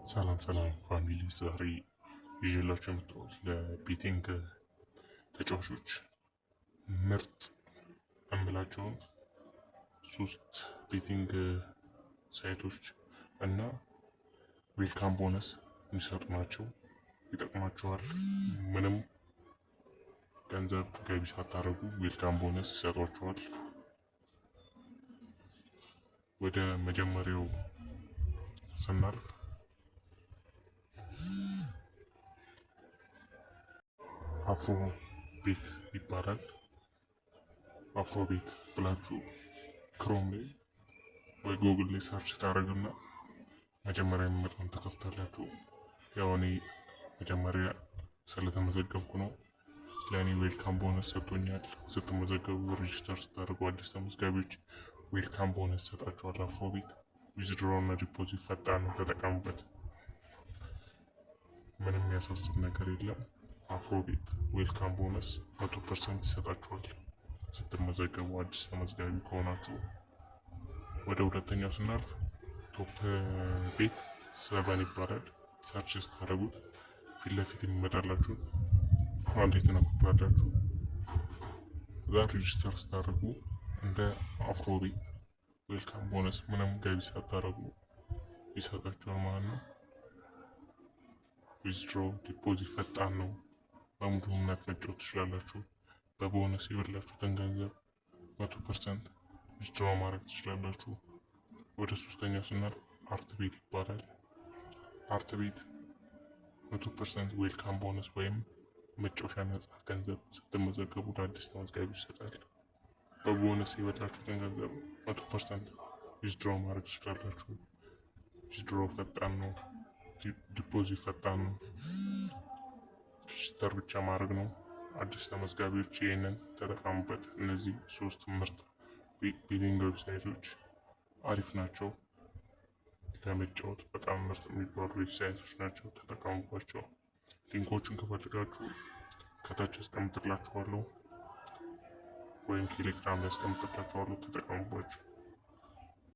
ሰላም ፋሚሊ፣ ዛሬ ይዤላችሁ የመጣሁት ለቤቲንግ ተጫዋቾች ምርጥ እምላቸውን 3 ቤቲንግ ሳይቶች እና ዌልካም ቦነስ የሚሰጡ ናቸው። ይጠቅማችኋል። ምንም ገንዘብ ገቢ ሳታደርጉ ዌልካም ቦነስ ይሰጧችኋል። ወደ መጀመሪያው ስናልፍ አፍሮ ቤት ይባላል። አፍሮ ቤት ብላችሁ ክሮም ላይ ወይ ጉግል ላይ ሰርች ታደርጉና መጀመሪያ የሚመጣውን ተከፍታላችሁ። ያው እኔ መጀመሪያ ስለተመዘገብኩ ነው። ለእኔ ዌልካም ቦነስ ሰጥቶኛል። ስትመዘገቡ ሬጅስተር ስታደርጉ አዲስ ተመዝጋቢዎች ዌልካም ቦነስ ሰጣችኋል። አፍሮ ቤት ዊዝድሮ እና ዲፖዚት ፈጣን ነው፣ ተጠቀሙበት። ምንም የሚያሳስብ ነገር የለም። አፍሮ ቤት ዌልካም ቦነስ 100% ይሰጣችኋል ስትመዘገቡ አዲስ ተመዝጋቢ ከሆናችሁ። ወደ ሁለተኛው ስናልፍ ቶፕ ቤት 7 ይባላል። ሰርች ስታደርጉት ፊት ለፊት የሚመጣላችሁ አንድ የተነኩባላችሁ እዛ ሬጅስተር ስታደርጉ እንደ አፍሮ ቤት ዌልካም ቦነስ ምንም ገቢ ሳታደርጉ ይሰጣችኋል ማለት ነው። ዊዝድሮ ዲፖዚት ፈጣን ነው። በሙሉ እምነት መጫወት ትችላላችሁ። በቦነስ የበላችሁትን ገንዘብ 100% ዊዝድሮ ማድረግ ትችላላችሁ። ወደ ሶስተኛው ስናልፍ አርት ቤት ይባላል። አርት ቤት 100% ዌልካም ቦነስ ወይም መጫወቻ ነጻ ገንዘብ ስትመዘገቡ ለአዲስ ተመዝጋቢ ይሰጣል። በቦነስ የበላችሁትን ገንዘብ 100% ዊዝድሮ ማድረግ ትችላላችሁ። ዊዝድሮ ፈጣን ነው። ዲፖዚት ፈጣን ነው። ሬጅስተር ብቻ ማድረግ ነው። አዲስ ተመዝጋቢዎች ይህንን ተጠቀሙበት። እነዚህ 3 ምርጥ ቤቲንግ ዌብሳይቶች አሪፍ ናቸው። ለመጫወት በጣም ምርጥ የሚባሉ ዌብሳይቶች ናቸው። ተጠቀሙባቸው። ሊንኮቹን ከፈልጋችሁ ከታች ያስቀምጥላችኋለሁ ወይም ቴሌግራም ላይ ያስቀምጥላችኋለሁ። ተጠቀሙባቸው።